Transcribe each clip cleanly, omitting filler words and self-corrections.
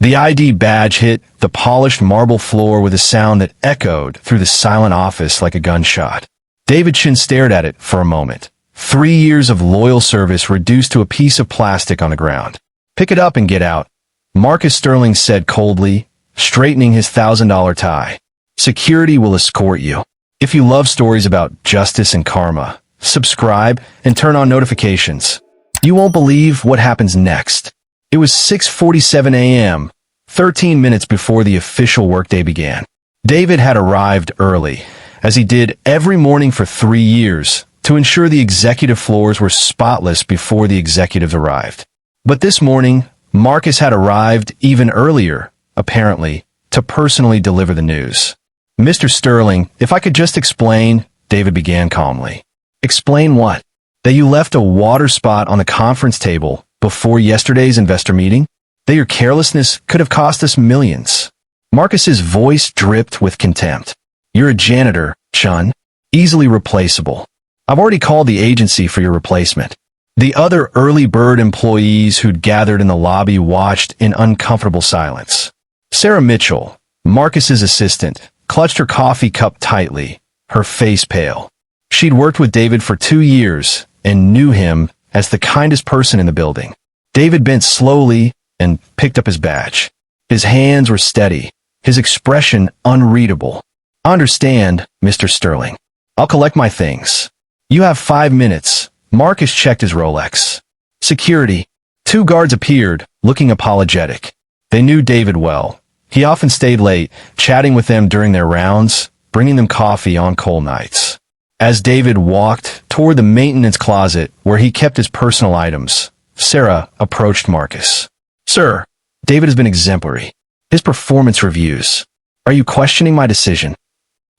The ID badge hit the polished marble floor with a sound that echoed through the silent office like a gunshot. David Chin stared at it for a moment. 3 years of loyal service reduced to a piece of plastic on the ground. "Pick it up and get out," Marcus Sterling said coldly, straightening his $1,000 tie. "Security will escort you. If you love stories about justice and karma, subscribe and turn on notifications. You won't believe what happens next." It was 6:47 a.m., 13 minutes before the official workday began. David had arrived early, as he did every morning for 3 years, to ensure the executive floors were spotless before the executives arrived. But this morning, Marcus had arrived even earlier, apparently, to personally deliver the news. "Mr. Sterling, if I could just explain," David began calmly. "Explain what? That you left a water spot on the conference table before yesterday's investor meeting? That your carelessness could have cost us millions?" Marcus's voice dripped with contempt. "You're a janitor, Chun. Easily replaceable. I've already called the agency for your replacement." The other early bird employees who'd gathered in the lobby watched in uncomfortable silence. Sarah Mitchell, Marcus's assistant, clutched her coffee cup tightly, her face pale. She'd worked with David for 2 years and knew him as the kindest person in the building. David bent slowly and picked up his badge. His hands were steady, his expression unreadable. "Understand, Mr. Sterling. I'll collect my things. You have 5 minutes." Marcus checked his Rolex. Security. 2 guards appeared, looking apologetic. They knew David well. He often stayed late, chatting with them during their rounds, bringing them coffee on cold nights. As David walked toward the maintenance closet where he kept his personal items, Sarah approached Marcus. "Sir, David has been exemplary. His performance reviews. Are you questioning my decision?"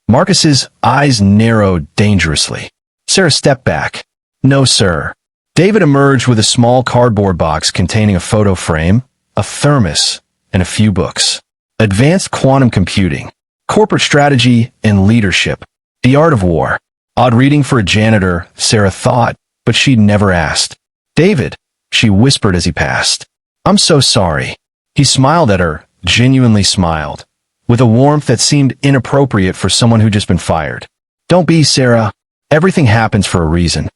Marcus's eyes narrowed dangerously. Sarah stepped back. "No, sir." David emerged with a small cardboard box containing a photo frame, a thermos, and a few books. Advanced Quantum Computing, Corporate Strategy and Leadership, The Art of War. Odd reading for a janitor, Sarah thought, but she'd never asked. "David," she whispered as he passed. "I'm so sorry." He smiled at her, genuinely smiled, with a warmth that seemed inappropriate for someone who'd just been fired. "Don't be, Sarah. Everything happens for a reason."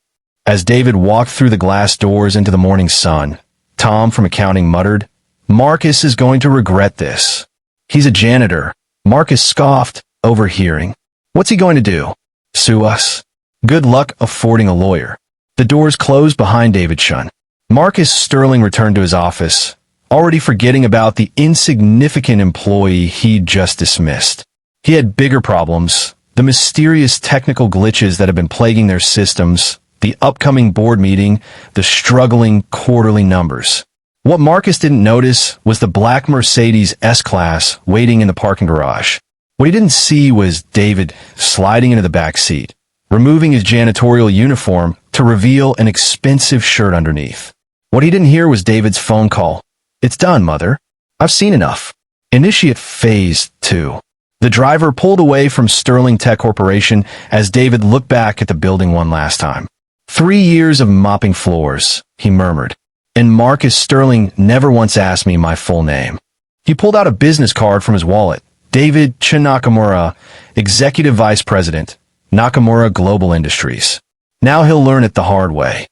As David walked through the glass doors into the morning sun, Tom from accounting muttered, "Marcus is going to regret this." "He's a janitor," Marcus scoffed, overhearing. "What's he going to do? Sue us? Good luck affording a lawyer." The doors closed behind David Chun. Marcus Sterling returned to his office, already forgetting about the insignificant employee he'd just dismissed. He had bigger problems, the mysterious technical glitches that had been plaguing their systems, the upcoming board meeting, the struggling quarterly numbers. What Marcus didn't notice was the black Mercedes S-Class waiting in the parking garage. What he didn't see was David sliding into the back seat, removing his janitorial uniform to reveal an expensive shirt underneath. What he didn't hear was David's phone call. "It's done, Mother. I've seen enough." Initiate Phase 2. The driver pulled away from Sterling Tech Corporation as David looked back at the building one last time. 3 years of mopping floors, he murmured. And Marcus Sterling never once asked me my full name. He pulled out a business card from his wallet. David Chin Nakamura, Executive Vice President, Nakamura Global Industries. Now he'll learn it the hard way.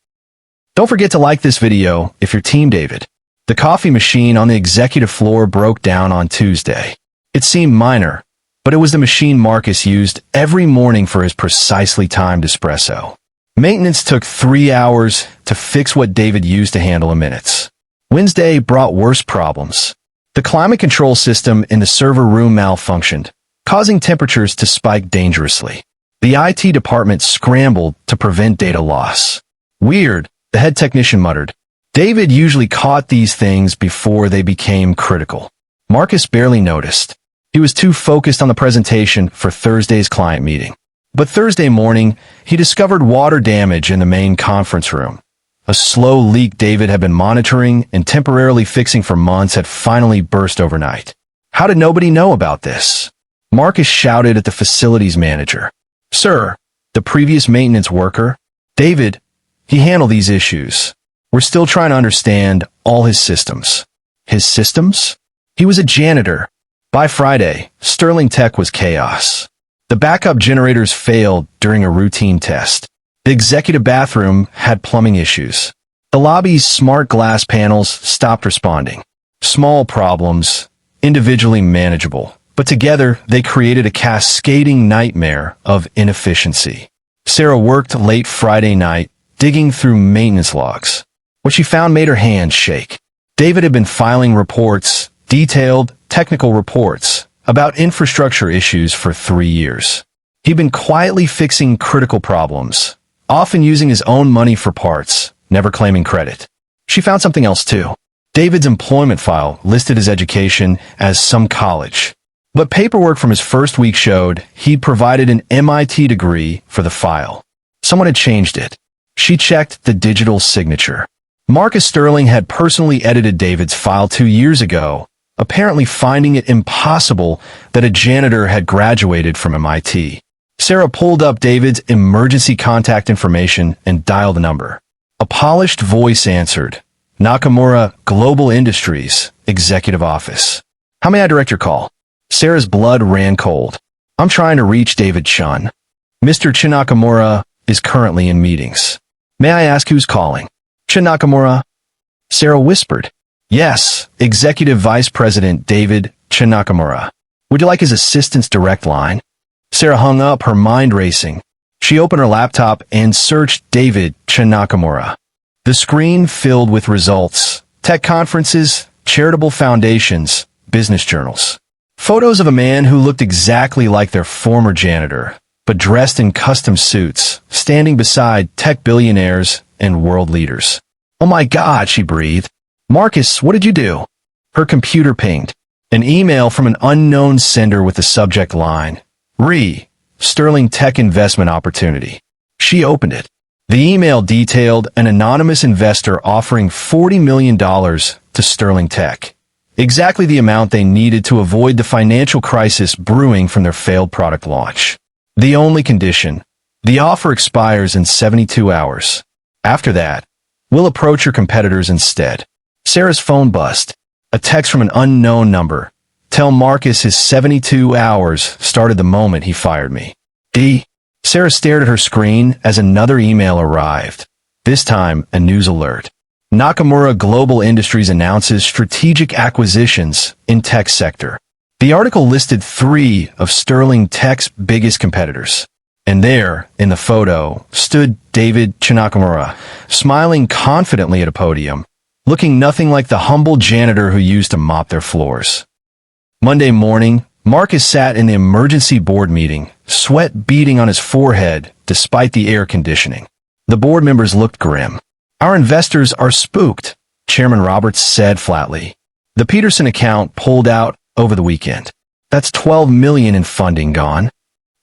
Don't forget to like this video if you're Team David. The coffee machine on the executive floor broke down on Tuesday. It seemed minor, but it was the machine Marcus used every morning for his precisely timed espresso. Maintenance took 3 hours to fix what David used to handle in minutes. Wednesday brought worse problems. The climate control system in the server room malfunctioned, causing temperatures to spike dangerously. The IT department scrambled to prevent data loss. "Weird," the head technician muttered. David usually caught these things before they became critical. Marcus barely noticed. He was too focused on the presentation for Thursday's client meeting. But Thursday morning, he discovered water damage in the main conference room. A slow leak David had been monitoring and temporarily fixing for months had finally burst overnight. How did nobody know about this? Marcus shouted at the facilities manager. "Sir, the previous maintenance worker, David, he handled these issues. We're still trying to understand all his systems." "His systems?" He was a janitor. By Friday, Sterling Tech was chaos. The backup generators failed during a routine test. The executive bathroom had plumbing issues. The lobby's smart glass panels stopped responding. Small problems, individually manageable, but together they created a cascading nightmare of inefficiency. Sarah worked late Friday night, digging through maintenance logs. What she found made her hands shake. David had been filing reports, detailed, technical reports, about infrastructure issues for 3 years. He'd been quietly fixing critical problems, often using his own money for parts, never claiming credit. She found something else too. David's employment file listed his education as some college, but paperwork from his first week showed he'd provided an MIT degree for the file. Someone had changed it. She checked the digital signature. Marcus Sterling had personally edited David's file 2 years ago, apparently finding it impossible that a janitor had graduated from MIT. Sarah pulled up David's emergency contact information and dialed the number. A polished voice answered. Nakamura, Global Industries, Executive Office. How may I direct your call? Sarah's blood ran cold. I'm trying to reach David Chun. Mr. Chun Nakamura is currently in meetings. May I ask who's calling? Chun Nakamura? Sarah whispered. Yes, Executive Vice President David Chun Nakamura. Would you like his assistant's direct line? Sarah hung up, her mind racing. She opened her laptop and searched David Chun Nakamura. The screen filled with results, tech conferences, charitable foundations, business journals. Photos of a man who looked exactly like their former janitor, but dressed in custom suits, standing beside tech billionaires and world leaders. Oh my God, she breathed. Marcus, what did you do? Her computer pinged. An email from an unknown sender with the subject line, Sterling Tech Investment Opportunity. She opened it. The email detailed an anonymous investor offering $40 million to Sterling Tech, exactly the amount they needed to avoid the financial crisis brewing from their failed product launch. The only condition, the offer expires in 72 hours. After that, we'll approach your competitors instead. Sarah's phone buzzed. A text from an unknown number. Tell Marcus his 72 hours started the moment he fired me. Sarah stared at her screen as another email arrived. This time, a news alert. Nakamura Global Industries announces strategic acquisitions in tech sector. The article listed 3 of Sterling Tech's biggest competitors. And there, in the photo, stood David Chun Nakamura, smiling confidently at a podium, looking nothing like the humble janitor who used to mop their floors. Monday morning, Marcus sat in the emergency board meeting, sweat beading on his forehead despite the air conditioning. The board members looked grim. Our investors are spooked, Chairman Roberts said flatly. The Peterson account pulled out over the weekend. That's $12 million in funding gone.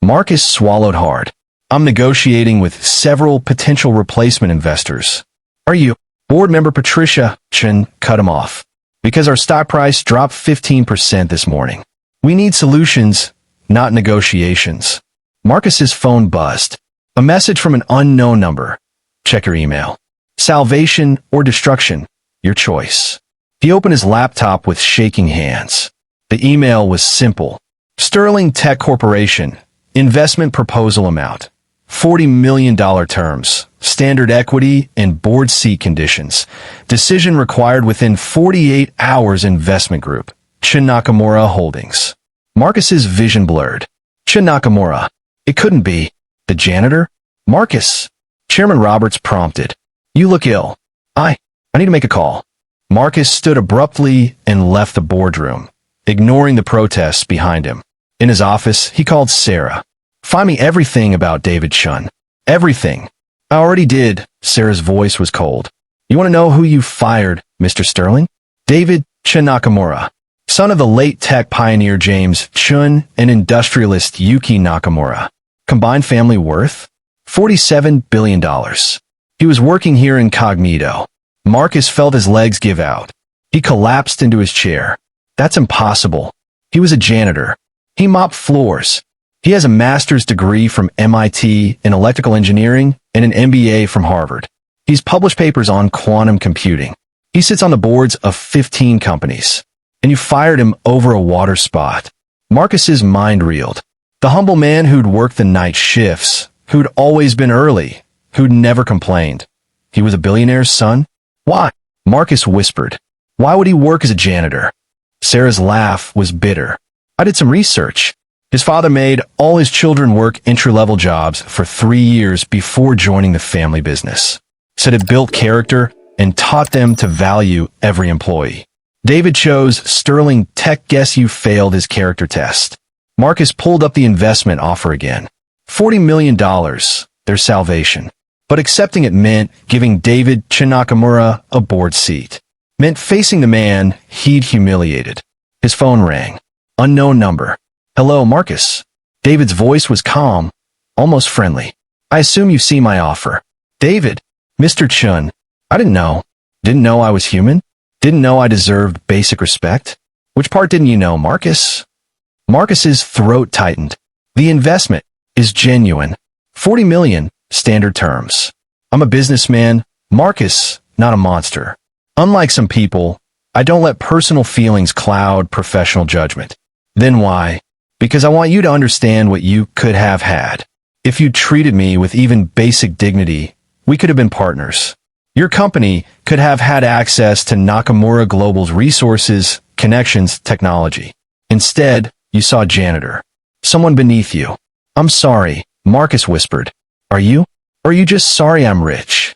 Marcus swallowed hard. I'm negotiating with several potential replacement investors. Are you? Board member Patricia Chun cut him off. Because our stock price dropped 15% this morning. We need solutions, not negotiations. Marcus's phone buzzed. A message from an unknown number. Check your email. Salvation or destruction, your choice. He opened his laptop with shaking hands. The email was simple. Sterling Tech Corporation, investment proposal amount, $40 million terms, standard equity and board seat conditions. Decision required within 48 hours. Investment group, Chun Nakamura Holdings. Marcus's vision blurred. Chun Nakamura. It couldn't be. The janitor? Marcus. Chairman Roberts prompted. You look ill. I need to make a call. Marcus stood abruptly and left the boardroom, ignoring the protests behind him. In his office, he called Sarah. Find me everything about David Chun. Everything. I already did. Sarah's voice was cold. You want to know who you fired, Mr. Sterling? David Chun Nakamura, son of the late tech pioneer James Chun and industrialist Yuki Nakamura. Combined family worth? $47 billion. He was working here incognito. Marcus felt his legs give out. He collapsed into his chair. That's impossible. He was a janitor. He mopped floors. He has a master's degree from MIT in electrical engineering and an MBA from Harvard. He's published papers on quantum computing. He sits on the boards of 15 companies. and you fired him over a water spot. Marcus's mind reeled. The humble man who'd worked the night shifts, who'd always been early, who'd never complained. He was a billionaire's son? Why? Marcus whispered. Why would he work as a janitor? Sarah's laugh was bitter. I did some research. His father made all his children work entry-level jobs for 3 years before joining the family business. Said it built character and taught them to value every employee. David chose Sterling Tech. Guess you failed his character test. Marcus pulled up the investment offer again. $40 million, their salvation. But accepting it meant giving David Nakamura a board seat. Meant facing the man he'd humiliated. His phone rang. Unknown number. Hello, Marcus. David's voice was calm, almost friendly. I assume you've seen my offer. David. Mr. Chun. I didn't know. Didn't know I was human? Didn't know I deserved basic respect? Which part didn't you know, Marcus? Marcus's throat tightened. The investment is genuine. 40 million, standard terms. I'm a businessman, Marcus, not a monster. Unlike some people, I don't let personal feelings cloud professional judgment. Then why? Because I want you to understand what you could have had. If you treated me with even basic dignity, we could have been partners. Your company could have had access to Nakamura Global's resources, connections, technology. Instead, you saw Janitor. Someone beneath you. I'm sorry, Marcus whispered. Are you? Or are you just sorry I'm rich?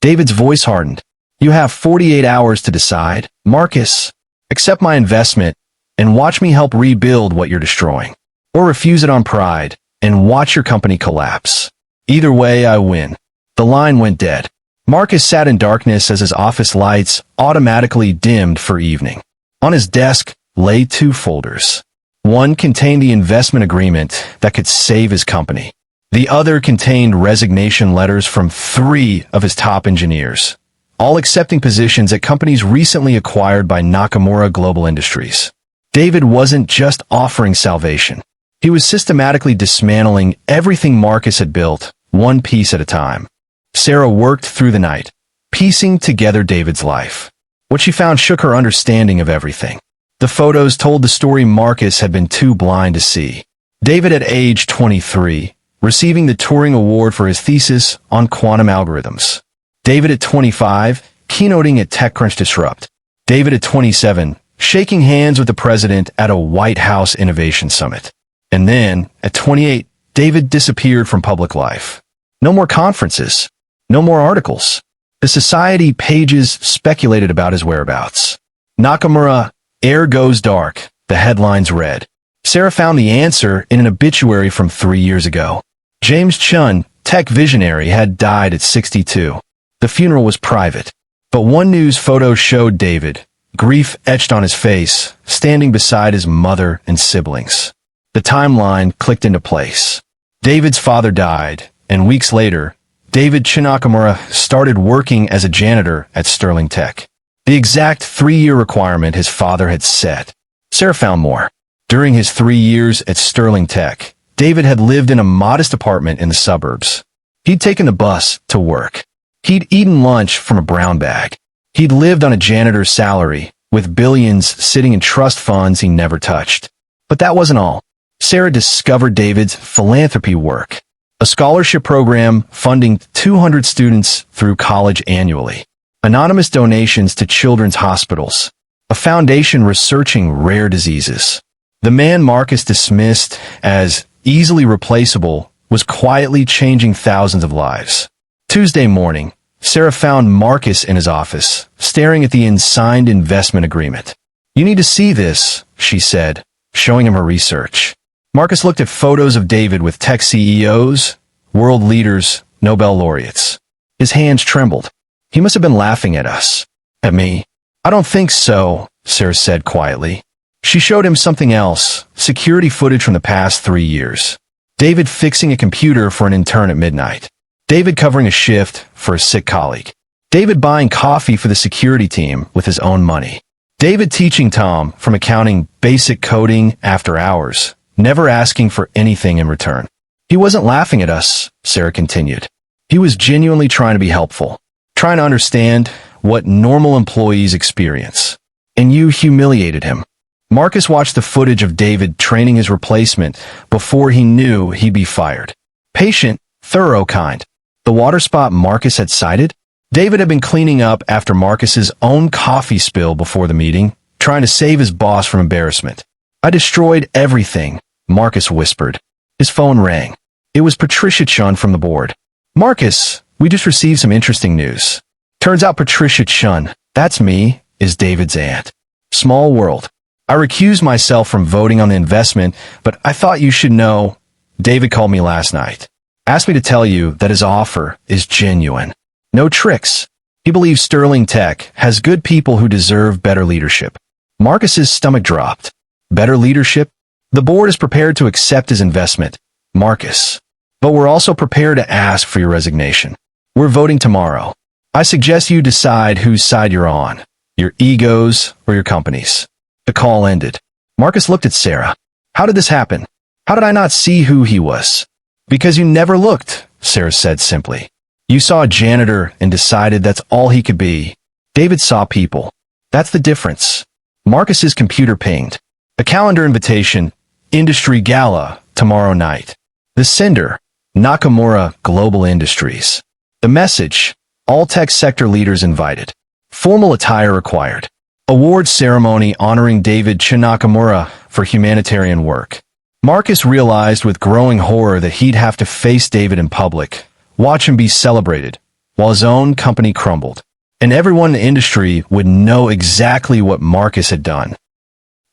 David's voice hardened. You have 48 hours to decide, Marcus. Accept my investment and watch me help rebuild what you're destroying. Or refuse it on pride and watch your company collapse. Either way, I win. The line went dead. Marcus sat in darkness as his office lights automatically dimmed for evening. On his desk lay 2 folders. One contained the investment agreement that could save his company. The other contained resignation letters from 3 of his top engineers, all accepting positions at companies recently acquired by Nakamura Global Industries. David wasn't just offering salvation. He was systematically dismantling everything Marcus had built, one piece at a time. Sarah worked through the night, piecing together David's life. What she found shook her understanding of everything. The photos told the story Marcus had been too blind to see. David at age 23, receiving the Turing Award for his thesis on quantum algorithms. David at 25, keynoting at TechCrunch Disrupt. David at 27, shaking hands with the president at a White House Innovation Summit. And then, at 28, David disappeared from public life. No more conferences. No more articles. The society pages speculated about his whereabouts. Nakamura, air goes dark, the headlines read. Sarah found the answer in an obituary from 3 years ago. James Chun, tech visionary, had died at 62. The funeral was private. But one news photo showed David, grief etched on his face, standing beside his mother and siblings. The timeline clicked into place. David's father died, and weeks later, David Nakamura started working as a janitor at Sterling Tech. The exact 3-year requirement his father had set. Sarah found more. During his 3 years at Sterling Tech, David had lived in a modest apartment in the suburbs. He'd taken the bus to work. He'd eaten lunch from a brown bag. He'd lived on a janitor's salary, with billions sitting in trust funds he never touched. But that wasn't all. Sarah discovered David's philanthropy work. A scholarship program funding 200 students through college annually. Anonymous donations to children's hospitals. A foundation researching rare diseases. The man Marcus dismissed as easily replaceable was quietly changing thousands of lives. Tuesday morning, Sarah found Marcus in his office, staring at the unsigned investment agreement. You need to see this, she said, showing him her research. Marcus looked at photos of David with tech CEOs, world leaders, Nobel laureates. His hands trembled. He must have been laughing at us. At me? I don't think so, Sarah said quietly. She showed him something else, security footage from the past 3 years. David fixing a computer for an intern at midnight. David covering a shift for a sick colleague. David buying coffee for the security team with his own money. David teaching Tom from accounting basic coding after hours, never asking for anything in return. He wasn't laughing at us, Sarah continued. He was genuinely trying to be helpful, trying to understand what normal employees experience. and you humiliated him. Marcus watched the footage of David training his replacement before he knew he'd be fired. Patient, thorough kind. The water spot Marcus had cited? David had been cleaning up after Marcus's own coffee spill before the meeting, trying to save his boss from embarrassment. I destroyed everything, Marcus whispered. His phone rang. It was Patricia Chun from the board. Marcus, we just received some interesting news. Turns out Patricia Chun, that's me, is David's aunt. Small world. I recused myself from voting on the investment, but I thought you should know. David called me last night. Asked me to tell you that his offer is genuine. No tricks. He believes Sterling Tech has good people who deserve better leadership. Marcus's stomach dropped. Better leadership? The board is prepared to accept his investment, Marcus. But we're also prepared to ask for your resignation. We're voting tomorrow. I suggest you decide whose side you're on, your egos or your company's. The call ended. Marcus looked at Sarah. How did this happen? How did I not see who he was? Because you never looked, Sarah said simply. You saw a janitor and decided that's all he could be. David saw people. That's the difference. Marcus's computer pinged. A calendar invitation, industry gala, tomorrow night. The sender, Nakamura Global Industries. The message, all tech sector leaders invited. Formal attire required. Award ceremony honoring David Nakamura for humanitarian work. Marcus realized with growing horror that he'd have to face David in public, watch him be celebrated, while his own company crumbled. And everyone in the industry would know exactly what Marcus had done.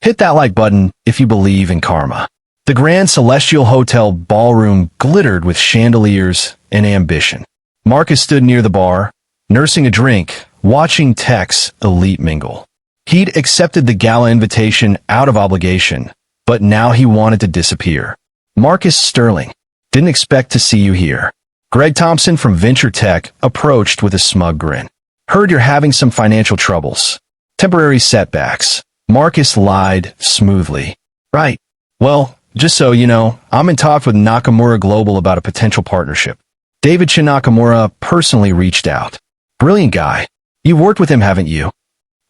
Hit that like button if you believe in karma. The Grand Celestial Hotel ballroom glittered with chandeliers and ambition. Marcus stood near the bar, nursing a drink, watching Tech's elite mingle. He'd accepted the gala invitation out of obligation, but now he wanted to disappear. Marcus Sterling, didn't expect to see you here. Greg Thompson from Venture Tech approached with a smug grin. Heard you're having some financial troubles. Temporary setbacks. Marcus lied smoothly. Right. Well, just so you know, I'm in talks with Nakamura Global about a potential partnership. David Nakamura personally reached out. Brilliant guy. You've worked with him, haven't you?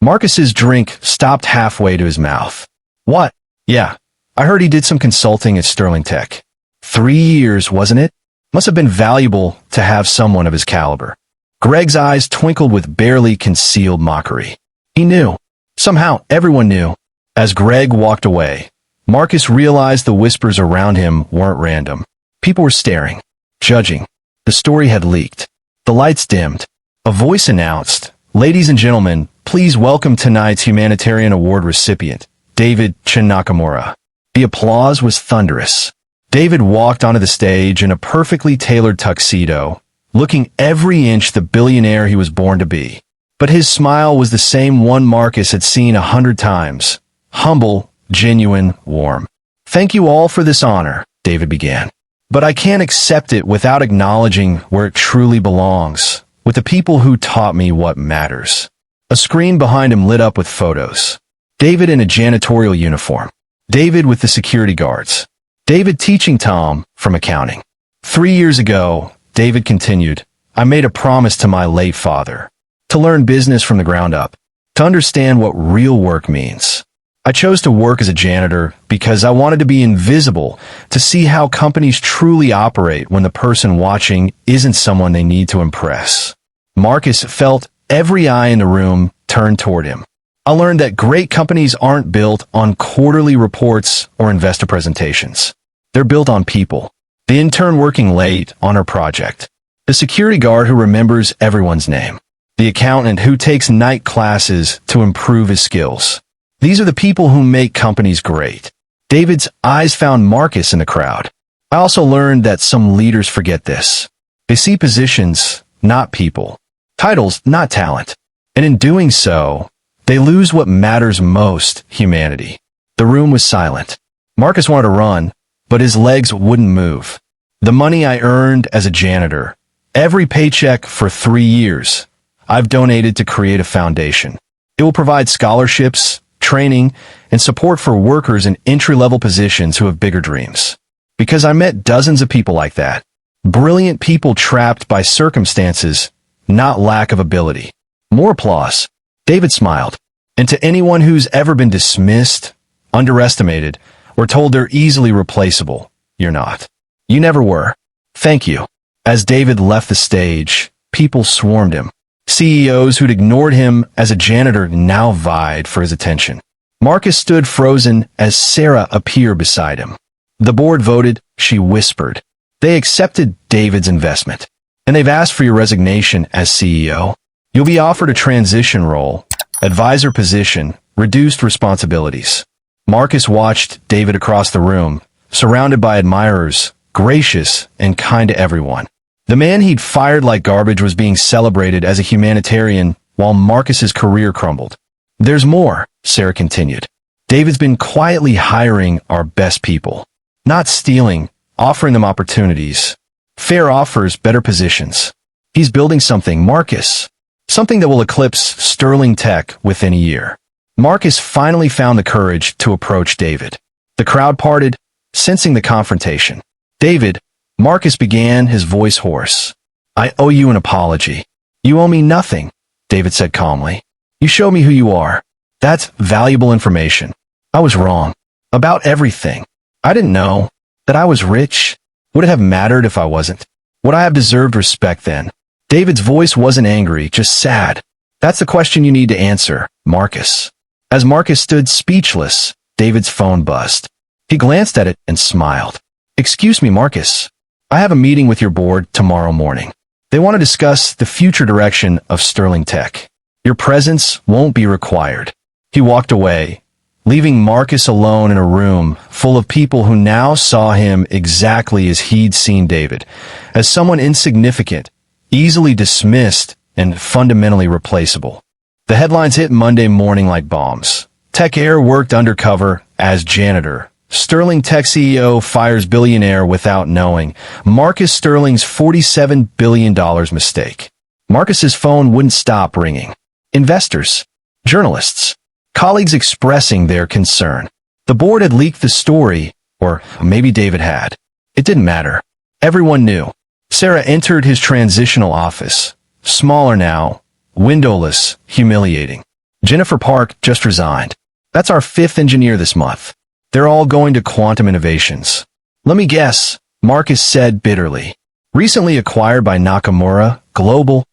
Marcus's drink stopped halfway to his mouth. What? Yeah. I heard he did some consulting at Sterling Tech. 3 years, wasn't it? Must have been valuable to have someone of his caliber. Greg's eyes twinkled with barely concealed mockery. He knew. Somehow, everyone knew. As Greg walked away, Marcus realized the whispers around him weren't random. People were staring, judging. The story had leaked. The lights dimmed. A voice announced, "Ladies and gentlemen, please welcome tonight's Humanitarian Award recipient, David Nakamura." The applause was thunderous. David walked onto the stage in a perfectly tailored tuxedo, looking every inch the billionaire he was born to be. But his smile was the same one Marcus had seen 100 times. Humble, genuine, warm. "Thank you all for this honor," David began. "But I can't accept it without acknowledging where it truly belongs, with the people who taught me what matters." A screen behind him lit up with photos. David in a janitorial uniform. David with the security guards. David teaching Tom from accounting. 3 years ago, David continued, I made a promise to my late father. To learn business from the ground up. To understand what real work means. I chose to work as a janitor because I wanted to be invisible, to see how companies truly operate when the person watching isn't someone they need to impress. Marcus felt every eye in the room turned toward him. I learned that great companies aren't built on quarterly reports or investor presentations. They're built on people. The intern working late on her project. The security guard who remembers everyone's name. The accountant who takes night classes to improve his skills. These are the people who make companies great. David's eyes found Marcus in the crowd. I also learned that some leaders forget this. They see positions, not people. Titles, not talent. And in doing so, they lose what matters most, humanity. The room was silent. Marcus wanted to run, but his legs wouldn't move. The money I earned as a janitor, every paycheck for 3 years, I've donated to create a foundation. It will provide scholarships, training, and support for workers in entry-level positions who have bigger dreams. Because I met dozens of people like that. Brilliant people trapped by circumstances, not lack of ability. More applause. David smiled. And to anyone who's ever been dismissed, underestimated, or told they're easily replaceable, you're not. You never were. Thank you. As David left the stage, people swarmed him. CEOs who'd ignored him as a janitor now vied for his attention. Marcus stood frozen as Sarah appeared beside him. The board voted, she whispered. They accepted David's investment. And they've asked for your resignation as CEO. You'll be offered a transition role, advisor position, reduced responsibilities. Marcus watched David across the room, surrounded by admirers, gracious and kind to everyone. The man he'd fired like garbage was being celebrated as a humanitarian while Marcus's career crumbled. There's more, Sarah continued. David's been quietly hiring our best people. Not stealing, offering them opportunities. Fair offers, better positions. He's building something, Marcus. Something that will eclipse Sterling Tech within a year. Marcus finally found the courage to approach David. The crowd parted, sensing the confrontation. David, Marcus began, his voice hoarse. I owe you an apology. You owe me nothing, David said calmly. You show me who you are. That's valuable information. I was wrong. About everything. I didn't know that I was rich. Would it have mattered if I wasn't? Would I have deserved respect then? David's voice wasn't angry, just sad. That's the question you need to answer, Marcus. As Marcus stood speechless, David's phone buzzed. He glanced at it and smiled. Excuse me, Marcus. I have a meeting with your board tomorrow morning. They want to discuss the future direction of Sterling Tech. Your presence won't be required. He walked away, leaving Marcus alone in a room full of people who now saw him exactly as he'd seen David, as someone insignificant, easily dismissed, and fundamentally replaceable. The headlines hit Monday morning like bombs. Tech Air worked undercover as janitor. Sterling Tech CEO fires billionaire without knowing. Marcus Sterling's $47 billion mistake. Marcus's phone wouldn't stop ringing. Investors, journalists, colleagues expressing their concern. The board had leaked the story, or maybe David had. It didn't matter. Everyone knew. Sarah entered his transitional office. Smaller now, windowless, humiliating. Jennifer Park just resigned. That's our 5th engineer this month. They're all going to Quantum Innovations. Let me guess, Marcus said bitterly. Recently acquired by Nakamura Global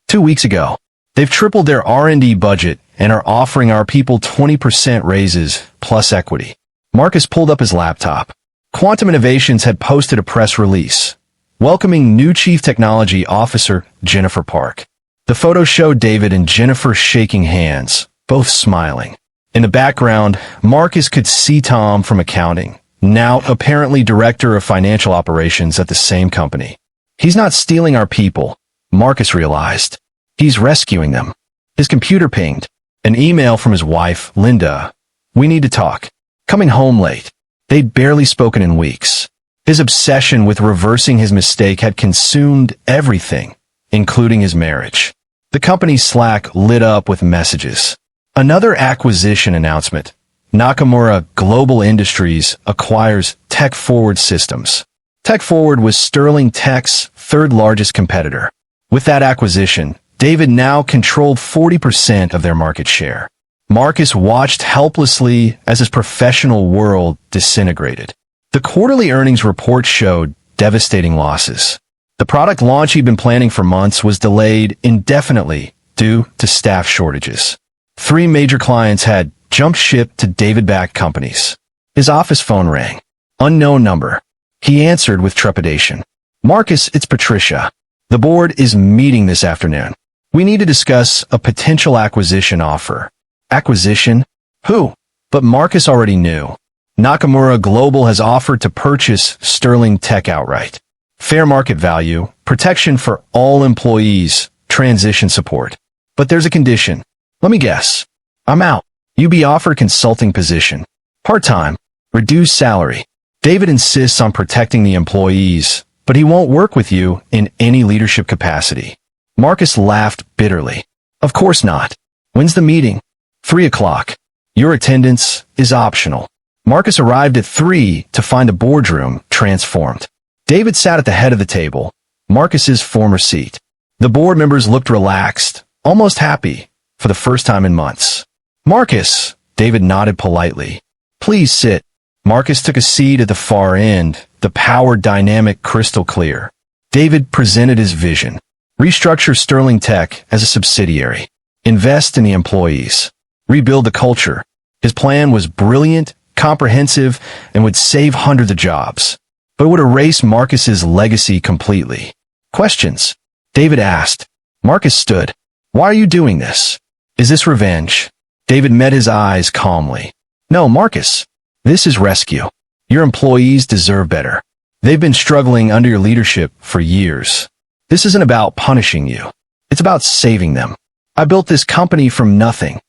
2 weeks ago. They've tripled their R&D budget and are offering our people 20% raises plus equity. Marcus pulled up his laptop. Quantum Innovations had posted a press release, welcoming new Chief Technology Officer Jennifer Park. The photo showed David and Jennifer shaking hands, both smiling. In the background, Marcus could see Tom from accounting, now apparently director of financial operations at the same company. He's not stealing our people, Marcus realized. He's rescuing them. His computer pinged. An email from his wife, Linda. We need to talk. Coming home late. They'd barely spoken in weeks. His obsession with reversing his mistake had consumed everything, including his marriage. The company's Slack lit up with messages. Another acquisition announcement. Nakamura Global Industries acquires Tech Forward Systems. Tech Forward was Sterling Tech's 3rd largest competitor. With that acquisition, David now controlled 40% of their market share. Marcus watched helplessly as his professional world disintegrated. The quarterly earnings report showed devastating losses. The product launch he'd been planning for months was delayed indefinitely due to staff shortages. 3 major clients had jumped ship to David-backed companies. His office phone rang. Unknown number. He answered with trepidation. Marcus, it's Patricia. The board is meeting this afternoon. We need to discuss a potential acquisition offer. Acquisition? Who? But Marcus already knew. Nakamura Global has offered to purchase Sterling Tech outright. Fair market value, protection for all employees, transition support. But there's a condition. Let me guess. I'm out. You be offered consulting position. Part-time. Reduced salary. David insists on protecting the employees, but he won't work with you in any leadership capacity. Marcus laughed bitterly. Of course not. When's the meeting? 3 o'clock. Your attendance is optional. Marcus arrived at 3 to find the boardroom transformed. David sat at the head of the table, Marcus's former seat. The board members looked relaxed, almost happy, for the first time in months. Marcus, David nodded politely. Please sit. Marcus took a seat at the far end, the power dynamic crystal clear. David presented his vision. Restructure Sterling Tech as a subsidiary. Invest in the employees. Rebuild the culture. His plan was brilliant, comprehensive, and would save hundreds of jobs. But it would erase Marcus's legacy completely. Questions? David asked. Marcus stood. Why are you doing this? Is this revenge? David met his eyes calmly. No, Marcus. This is rescue. Your employees deserve better. They've been struggling under your leadership for years. This isn't about punishing you. It's about saving them. I built this company from nothing,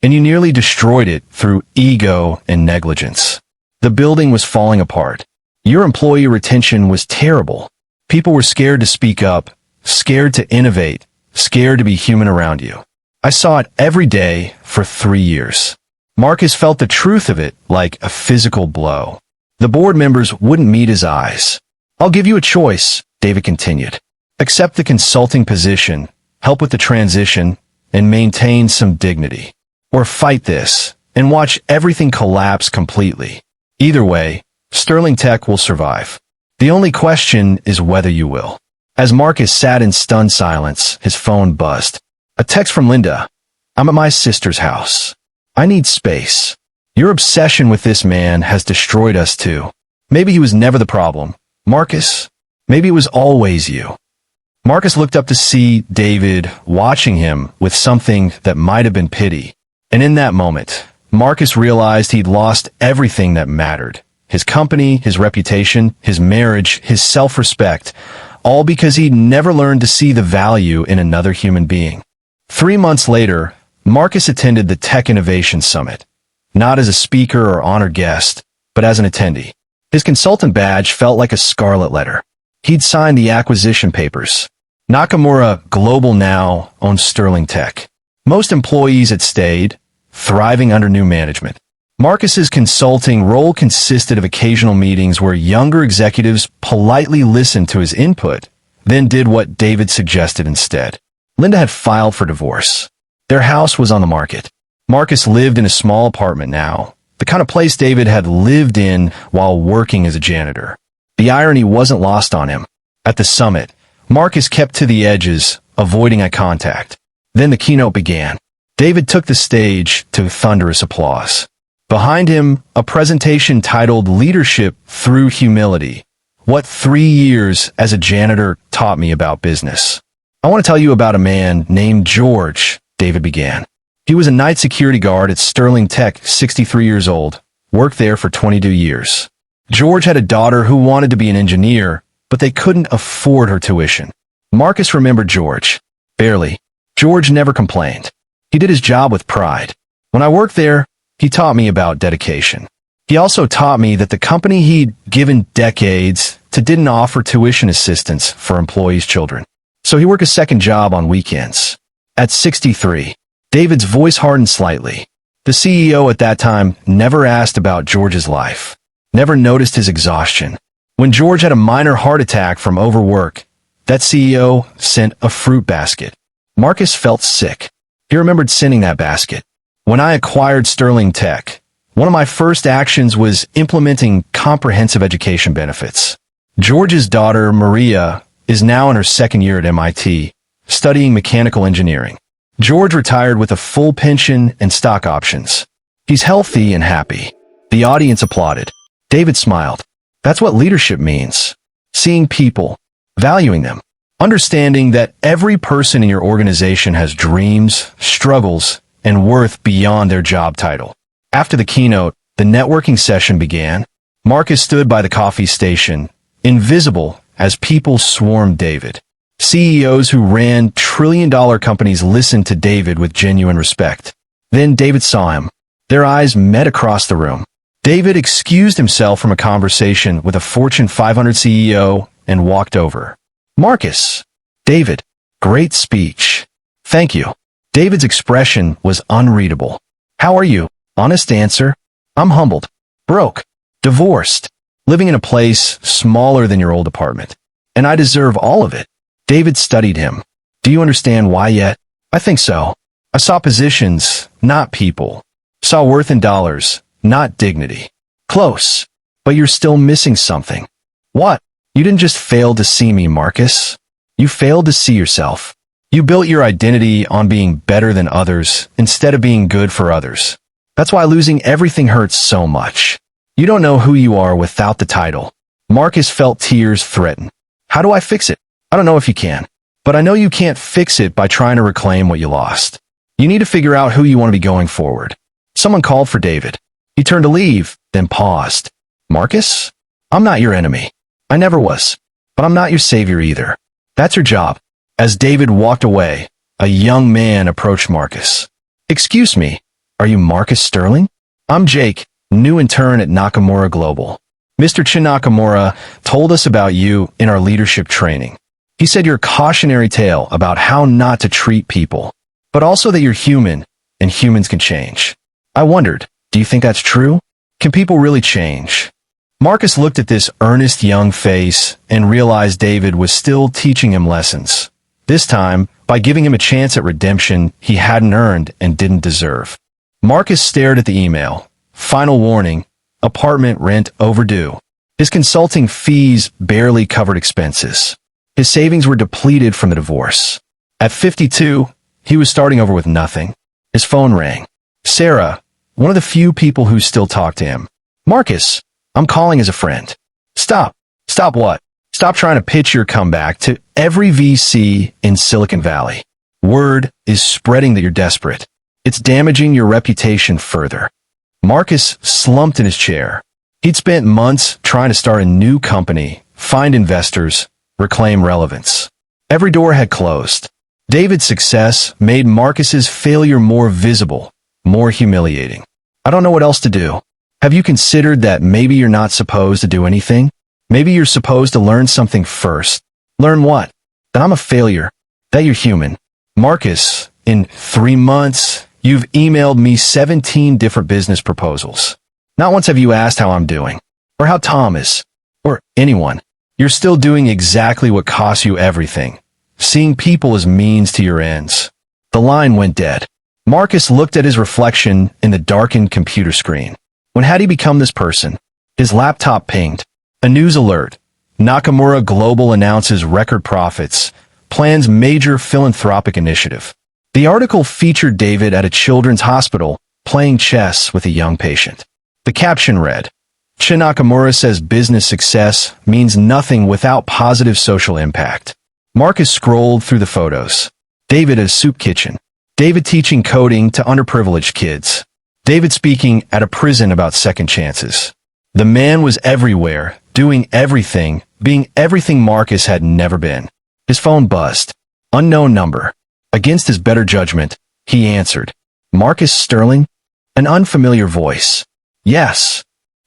and you nearly destroyed it through ego and negligence. The building was falling apart. Your employee retention was terrible. People were scared to speak up, scared to innovate, scared to be human around you. I saw it every day for 3 years. Marcus felt the truth of it like a physical blow. The board members wouldn't meet his eyes. I'll give you a choice, David continued. Accept the consulting position, help with the transition, and maintain some dignity. Or fight this and watch everything collapse completely. Either way, Sterling Tech will survive. The only question is whether you will. As Marcus sat in stunned silence, his phone buzzed. A text from Linda. I'm at my sister's house. I need space. Your obsession with this man has destroyed us too. Maybe he was never the problem. Marcus, maybe it was always you. Marcus looked up to see David watching him with something that might have been pity. And in that moment, Marcus realized he'd lost everything that mattered. His company, his reputation, his marriage, his self-respect, all because he'd never learned to see the value in another human being. 3 months later, Marcus attended the Tech Innovation Summit, not as a speaker or honored guest, but as an attendee. His consultant badge felt like a scarlet letter. He'd signed the acquisition papers. Nakamura Global now owns Sterling Tech. Most employees had stayed, thriving under new management. Marcus's consulting role consisted of occasional meetings where younger executives politely listened to his input, then did what David suggested instead. Linda had filed for divorce. Their house was on the market. Marcus lived in a small apartment now, the kind of place David had lived in while working as a janitor. The irony wasn't lost on him. At the summit, Marcus kept to the edges, avoiding eye contact. Then the keynote began. David took the stage to thunderous applause. Behind him, a presentation titled Leadership Through Humility. What 3 years as a janitor taught me about business. I want to tell you about a man named George, David began. He was a night security guard at Sterling Tech, 63 years old, worked there for 22 years. George had a daughter who wanted to be an engineer, but they couldn't afford her tuition. Marcus remembered George. Barely. George never complained. He did his job with pride. When I worked there, he taught me about dedication. He also taught me that the company he'd given decades to didn't offer tuition assistance for employees' children. So he worked a second job on weekends. At 63, David's voice hardened slightly. The CEO at that time never asked about George's life, never noticed his exhaustion. When George had a minor heart attack from overwork, that CEO sent a fruit basket. Marcus felt sick. He remembered sending that basket. When I acquired Sterling Tech, one of my first actions was implementing comprehensive education benefits. George's daughter, Maria, is now in her second year at MIT, studying mechanical engineering. George retired with a full pension and stock options. He's healthy and happy. The audience applauded. David smiled. That's what leadership means. Seeing people, valuing them, understanding that every person in your organization has dreams, struggles, and worth beyond their job title. After the keynote, the networking session began. Marcus stood by the coffee station, invisible as people swarmed David. CEOs who ran trillion-dollar companies listened to David with genuine respect. Then David saw him. Their eyes met across the room. David excused himself from a conversation with a Fortune 500 CEO and walked over. Marcus. David. Great speech. Thank you. David's expression was unreadable. How are you? Honest answer. I'm humbled. Broke. Divorced. Living in a place smaller than your old apartment. And I deserve all of it. David studied him. Do you understand why yet? I think so. I saw positions, not people. Saw worth in dollars, not dignity. Close, but you're still missing something. What? You didn't just fail to see me, Marcus. You failed to see yourself. You built your identity on being better than others instead of being good for others. That's why losing everything hurts so much. You don't know who you are without the title. Marcus felt tears threaten. How do I fix it? I don't know if you can, but I know you can't fix it by trying to reclaim what you lost. You need to figure out who you want to be going forward. Someone called for David. He turned to leave, then paused. Marcus? I'm not your enemy. I never was. But I'm not your savior either. That's your job. As David walked away, a young man approached Marcus. Excuse me, are you Marcus Sterling? I'm Jake, new intern at Nakamura Global. Mr. Chin Nakamura told us about you in our leadership training. He said your cautionary tale about how not to treat people, but also that you're human and humans can change. I wondered, do you think that's true? Can people really change? Marcus looked at this earnest young face and realized David was still teaching him lessons. This time, by giving him a chance at redemption he hadn't earned and didn't deserve. Marcus stared at the email. Final warning, apartment rent overdue. His consulting fees barely covered expenses. His savings were depleted from the divorce. At 52, he was starting over with nothing. His phone rang. Sarah, one of the few people who still talk to him. Marcus, I'm calling as a friend. Stop. Stop what? Stop trying to pitch your comeback to every VC in Silicon Valley. Word is spreading that you're desperate. It's damaging your reputation further. Marcus slumped in his chair. He'd spent months trying to start a new company, find investors, reclaim relevance. Every door had closed. David's success made Marcus's failure more visible, more humiliating. I don't know what else to do. Have you considered that maybe you're not supposed to do anything? Maybe you're supposed to learn something first. Learn what? That I'm a failure. That you're human. Marcus, in 3 months, you've emailed me 17 different business proposals. Not once have you asked how I'm doing, or how Tom is, or anyone. You're still doing exactly what costs you everything. Seeing people as means to your ends. The line went dead. Marcus looked at his reflection in the darkened computer screen. When had he become this person? His laptop pinged. A news alert. Nakamura Global announces record profits, plans major philanthropic initiative. The article featured David at a children's hospital playing chess with a young patient. The caption read, Chin Nakamura says business success means nothing without positive social impact. Marcus scrolled through the photos. David at a soup kitchen. David teaching coding to underprivileged kids. David speaking at a prison about second chances. The man was everywhere, doing everything, being everything Marcus had never been. His phone buzzed. Unknown number. Against his better judgment, he answered. Marcus Sterling? An unfamiliar voice. Yes.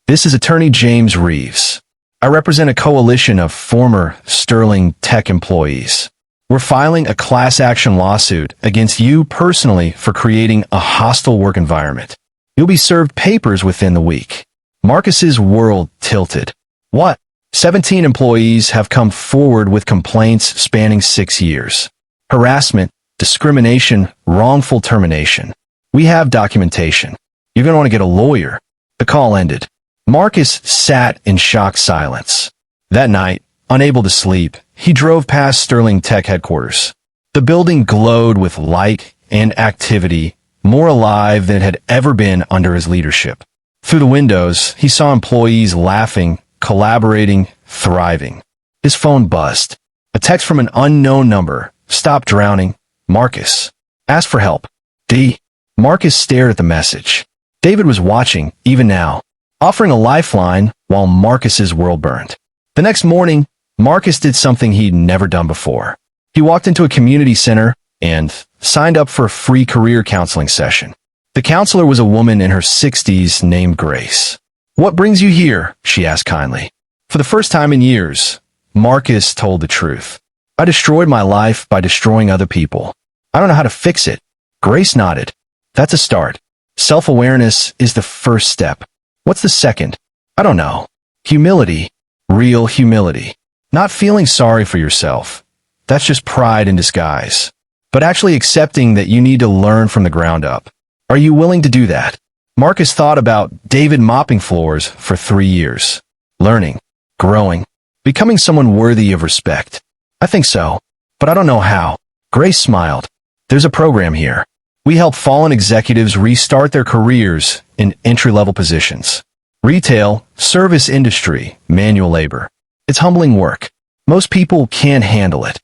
This is Attorney James Reeves. I represent a coalition of former Sterling Tech employees. We're filing a class action lawsuit against you personally for creating a hostile work environment. You'll be served papers within the week. Marcus's world tilted. What? 17 employees have come forward with complaints spanning 6 years. Harassment, discrimination, wrongful termination. We have documentation. You're going to want to get a lawyer. The call ended. Marcus sat in shocked silence. That night, unable to sleep, he drove past Sterling Tech headquarters. The building glowed with light and activity, more alive than it had ever been under his leadership. Through the windows, he saw employees laughing, collaborating, thriving. His phone buzzed. A text from an unknown number. Stop drowning. Marcus. Ask for help. D. Marcus stared at the message. David was watching, even now, offering a lifeline while Marcus's world burned. The next morning, Marcus did something he'd never done before. He walked into a community center and signed up for a free career counseling session. The counselor was a woman in her 60s named Grace. What brings you here? She asked kindly. For the first time in years, Marcus told the truth. I destroyed my life by destroying other people. I don't know how to fix it. Grace nodded. That's a start. Self-awareness is the first step. What's the second? I don't know. Humility. Real humility. Not feeling sorry for yourself. That's just pride in disguise. but actually accepting that you need to learn from the ground up. Are you willing to do that? Marcus thought about David mopping floors for 3 years. Learning, growing, becoming someone worthy of respect. I think so, but I don't know how. Grace smiled. There's a program here. We help fallen executives restart their careers in entry-level positions. Retail, service industry, manual labor. It's humbling work. Most people can't handle it.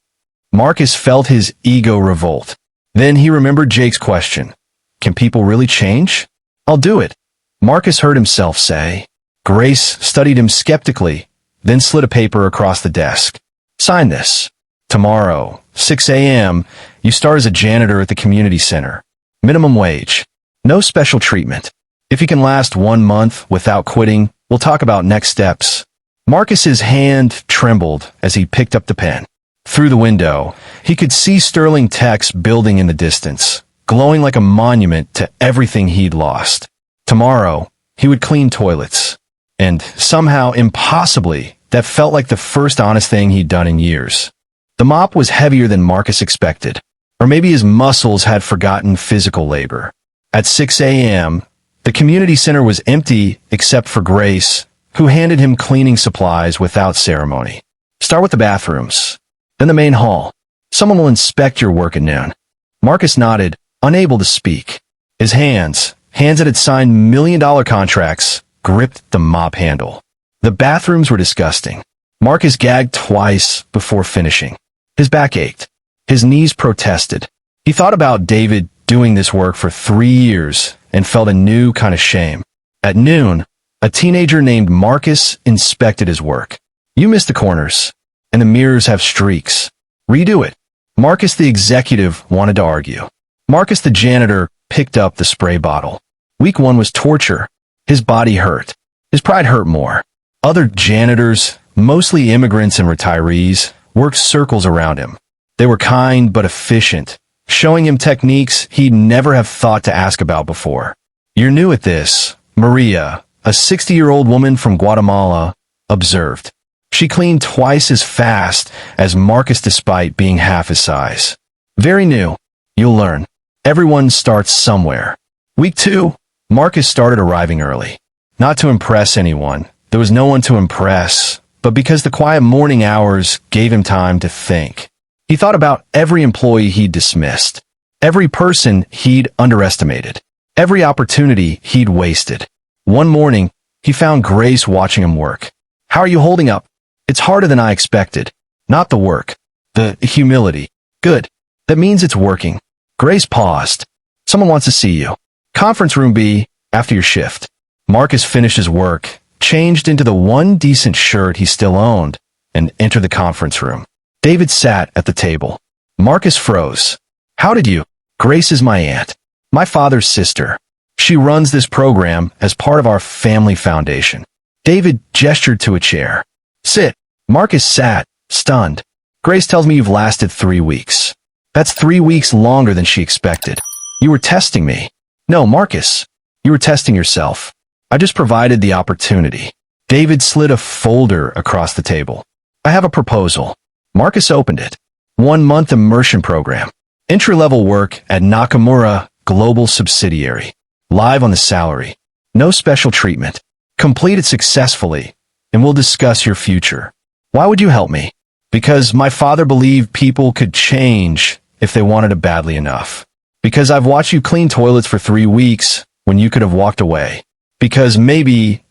Marcus felt his ego revolt. Then he remembered Jake's question. Can people really change? I'll do it. Marcus heard himself say. Grace studied him skeptically, then slid a paper across the desk. Sign this. Tomorrow, 6 a.m., you start as a janitor at the community center. Minimum wage. No special treatment. If you can last 1 month without quitting, we'll talk about next steps. Marcus's hand trembled as he picked up the pen. Through the window, he could see Sterling Tech's building in the distance, glowing like a monument to everything he'd lost. Tomorrow, he would clean toilets. And somehow, impossibly, that felt like the first honest thing he'd done in years. The mop was heavier than Marcus expected, or maybe his muscles had forgotten physical labor. At 6 a.m., the community center was empty except for Grace, who handed him cleaning supplies without ceremony. Start with the bathrooms, then the main hall. Someone will inspect your work at noon. Marcus nodded, unable to speak. His hands that had signed million-dollar contracts, gripped the mop handle. The bathrooms were disgusting. Marcus gagged twice before finishing. His back ached. His knees protested. He thought about David doing this work for 3 years and felt a new kind of shame. At noon, a teenager named Marcus inspected his work. You missed the corners, and the mirrors have streaks. Redo it. Marcus the executive wanted to argue. Marcus the janitor picked up the spray bottle. Week 1 was torture. His body hurt. His pride hurt more. Other janitors, mostly immigrants and retirees, worked circles around him. They were kind but efficient, showing him techniques he'd never have thought to ask about before. You're new at this, Maria, a 60-year-old woman from Guatemala, observed. She cleaned twice as fast as Marcus despite being half his size. Very new. You'll learn. Everyone starts somewhere. Week 2, Marcus started arriving early. Not to impress anyone. There was no one to impress, but because the quiet morning hours gave him time to think. He thought about every employee he'd dismissed, every person he'd underestimated, every opportunity he'd wasted. One morning, he found Grace watching him work. How are you holding up? It's harder than I expected. Not the work. The humility. Good. That means it's working. Grace paused. Someone wants to see you. Conference room B, after your shift. Marcus finished his work, changed into the one decent shirt he still owned, and entered the conference room. David sat at the table. Marcus froze. How did you? Grace is my aunt. My father's sister. She runs this program as part of our family foundation. David gestured to a chair. Sit. Marcus sat, stunned. Grace tells me you've lasted 3 weeks. That's 3 weeks longer than she expected. You were testing me. No, Marcus. You were testing yourself. I just provided the opportunity. David slid a folder across the table. I have a proposal. Marcus opened it. 1-month immersion program. Entry-level work at Nakamura Global Subsidiary. Live on the salary. No special treatment. Complete it successfully, and we'll discuss your future. Why would you help me? Because my father believed people could change if they wanted it badly enough. Because I've watched you clean toilets for 3 weeks when you could have walked away. Because maybe,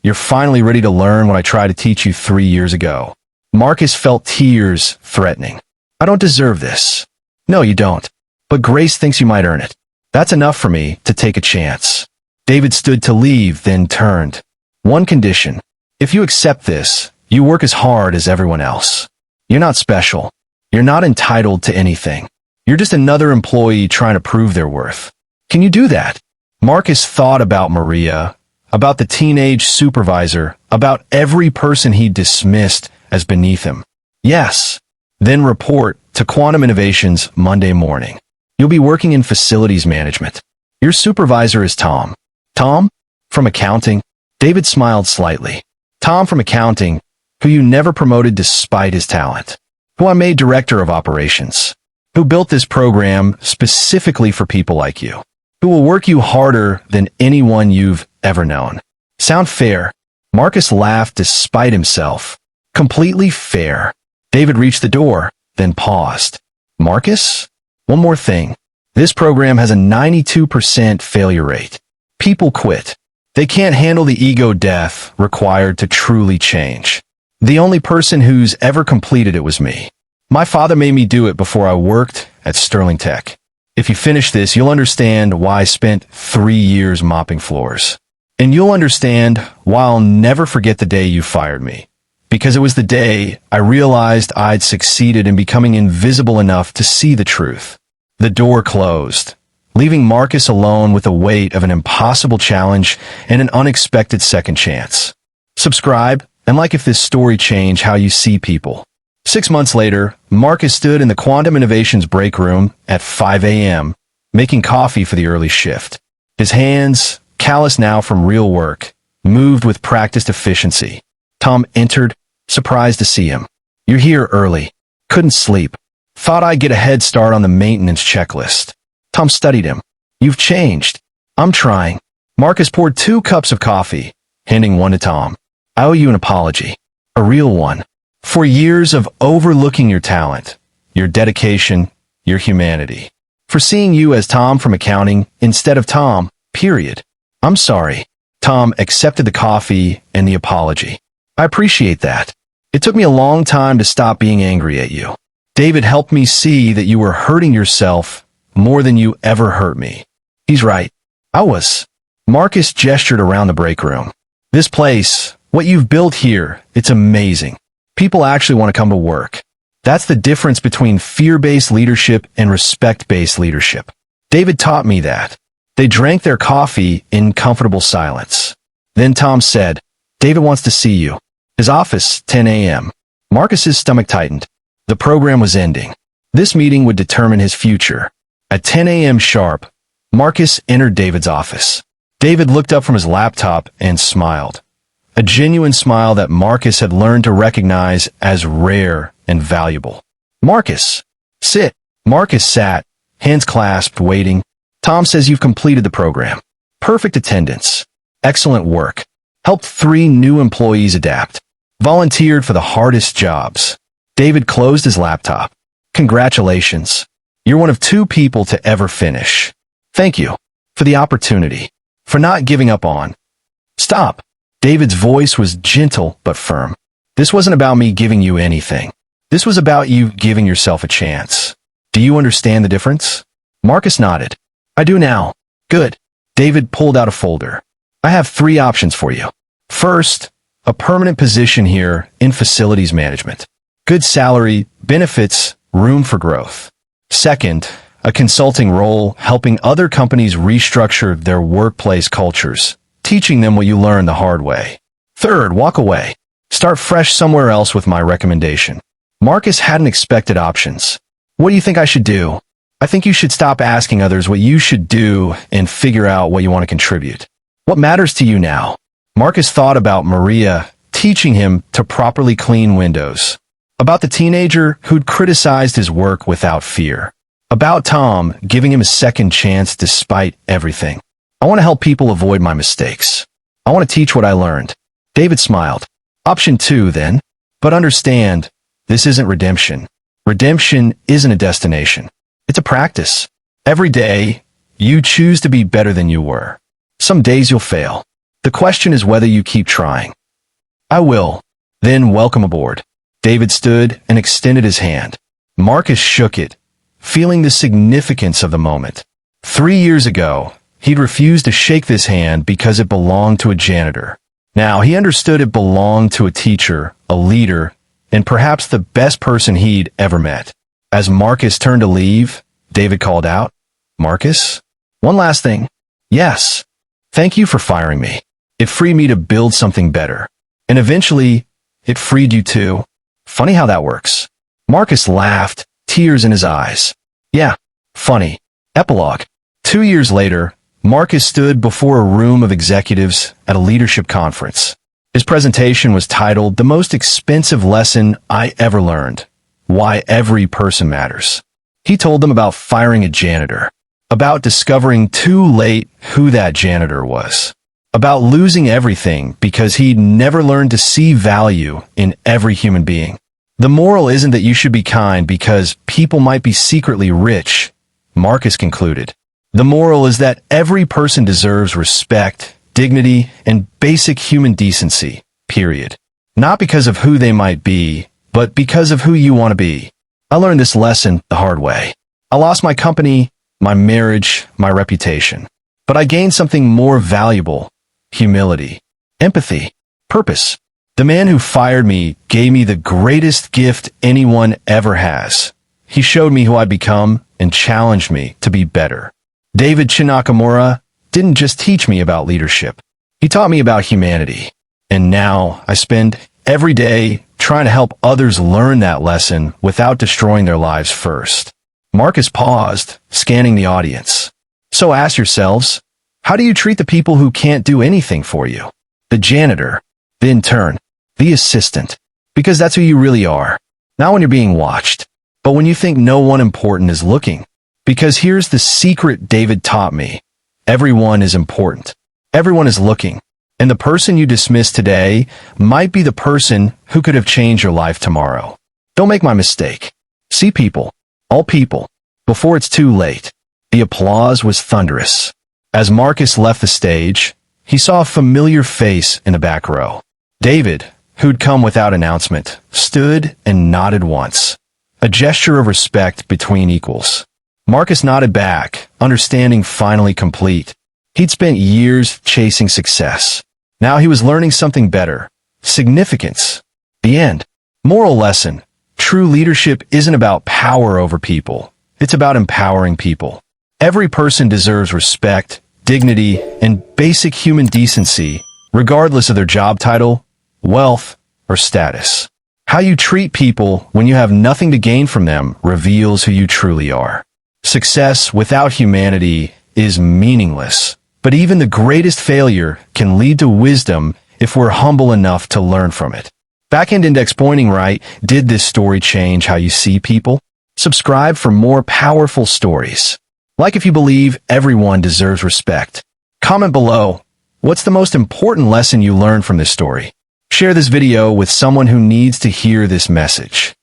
you're finally ready to learn what I tried to teach you 3 years ago. Marcus felt tears threatening. I don't deserve this. No, you don't. But Grace thinks you might earn it. That's enough for me to take a chance. David stood to leave, then turned. One condition. If you accept this, you work as hard as everyone else. You're not special. You're not entitled to anything. You're just another employee trying to prove their worth. Can you do that? Marcus thought about Maria, about the teenage supervisor, about every person he dismissed as beneath him. Yes. Then report to Quantum Innovations Monday morning. You'll be working in facilities management. Your supervisor is Tom. Tom? From accounting? David smiled slightly. Tom from accounting, who you never promoted despite his talent. Who I made director of operations. who built this program specifically for people like you, who will work you harder than anyone you've ever known. Sound fair? Marcus laughed despite himself. Completely fair. David reached the door, then paused. Marcus? One more thing. This program has a 92% failure rate. People quit. They can't handle the ego death required to truly change. The only person who's ever completed it was me. My father made me do it before I worked at Sterling Tech. If you finish this, you'll understand why I spent 3 years mopping floors. And you'll understand why I'll never forget the day you fired me. Because it was the day I realized I'd succeeded in becoming invisible enough to see the truth. The door closed, leaving Marcus alone with the weight of an impossible challenge and an unexpected second chance. Subscribe and like if this story changed how you see people. 6 months later, Marcus stood in the Quantum Innovations break room at 5 a.m., making coffee for the early shift. His hands, callous now from real work, moved with practiced efficiency. Tom entered, surprised to see him. You're here early. Couldn't sleep. Thought I'd get a head start on the maintenance checklist. Tom studied him. You've changed. I'm trying. Marcus poured 2 cups of coffee, handing one to Tom. I owe you an apology. A real one. For years of overlooking your talent, your dedication, your humanity. For seeing you as Tom from accounting instead of Tom, period. I'm sorry. Tom accepted the coffee and the apology. I appreciate that. It took me a long time to stop being angry at you. David helped me see that you were hurting yourself more than you ever hurt me. He's right. I was. Marcus gestured around the break room. This place, what you've built here, it's amazing. People actually want to come to work. That's the difference between fear-based leadership and respect-based leadership. David taught me that. They drank their coffee in comfortable silence. Then Tom said, David wants to see you. His office, 10 a.m. Marcus's stomach tightened. The program was ending. This meeting would determine his future. At 10 a.m. sharp, Marcus entered David's office. David looked up from his laptop and smiled. A genuine smile that Marcus had learned to recognize as rare and valuable. Marcus, sit. Marcus sat, hands clasped, waiting. Tom says you've completed the program. Perfect attendance. Excellent work. Helped 3 new employees adapt. Volunteered for the hardest jobs. David closed his laptop. Congratulations. You're one of 2 people to ever finish. Thank you for the opportunity, for not giving up on. Stop. David's voice was gentle but firm. This wasn't about me giving you anything. This was about you giving yourself a chance. Do you understand the difference? Marcus nodded. I do now. Good. David pulled out a folder. I have 3 options for you. First, a permanent position here in facilities management. Good salary, benefits, room for growth. Second, a consulting role helping other companies restructure their workplace cultures, teaching them what you learned the hard way. Third, walk away. Start fresh somewhere else with my recommendation. Marcus hadn't expected options. What do you think I should do? I think you should stop asking others what you should do and figure out what you want to contribute. What matters to you now? Marcus thought about Maria teaching him to properly clean windows. About the teenager who'd criticized his work without fear. About Tom giving him a second chance despite everything. I want to help people avoid my mistakes. I want to teach what I learned. David smiled. Option 2, then. But understand, this isn't redemption. Redemption isn't a destination. It's a practice. Every day, you choose to be better than you were. Some days you'll fail. The question is whether you keep trying. I will. Then welcome aboard. David stood and extended his hand. Marcus shook it, feeling the significance of the moment. 3 years ago, he'd refused to shake this hand because it belonged to a janitor. Now he understood it belonged to a teacher, a leader, and perhaps the best person he'd ever met. As Marcus turned to leave, David called out, Marcus? One last thing. Yes. Thank you for firing me. It freed me to build something better. And eventually, it freed you too. Funny how that works. Marcus laughed, tears in his eyes. Yeah, funny. Epilogue. 2 years later, Marcus stood before a room of executives at a leadership conference. His presentation was titled, The Most Expensive Lesson I Ever Learned, Why Every Person Matters. He told them about firing a janitor, about discovering too late who that janitor was, about losing everything because he'd never learned to see value in every human being. The moral isn't that you should be kind because people might be secretly rich, Marcus concluded. The moral is that every person deserves respect, dignity, and basic human decency, period. Not because of who they might be, but because of who you want to be. I learned this lesson the hard way. I lost my company, my marriage, my reputation. But I gained something more valuable: humility, empathy, purpose. The man who fired me gave me the greatest gift anyone ever has. He showed me who I'd become and challenged me to be better. David Nakamura didn't just teach me about leadership. He taught me about humanity. And now I spend every day trying to help others learn that lesson without destroying their lives first. Marcus paused, scanning the audience. So ask yourselves, how do you treat the people who can't do anything for you? The janitor, the intern, the assistant. Because that's who you really are. Not when you're being watched, but when you think no one important is looking. Because here's the secret David taught me. Everyone is important. Everyone is looking. And the person you dismiss today might be the person who could have changed your life tomorrow. Don't make my mistake. See people, all people, before it's too late. The applause was thunderous. As Marcus left the stage, he saw a familiar face in the back row. David, who'd come without announcement, stood and nodded once. A gesture of respect between equals. Marcus nodded back, understanding finally complete. He'd spent years chasing success. Now he was learning something better. Significance. The end. Moral lesson. True leadership isn't about power over people. It's about empowering people. Every person deserves respect, dignity, and basic human decency, regardless of their job title, wealth, or status. How you treat people when you have nothing to gain from them reveals who you truly are. Success without humanity is meaningless. But even the greatest failure can lead to wisdom if we're humble enough to learn from it. Back-end index pointing right, did this story change how you see people? Subscribe for more powerful stories. Like if you believe everyone deserves respect. Comment below, what's the most important lesson you learned from this story? Share this video with someone who needs to hear this message.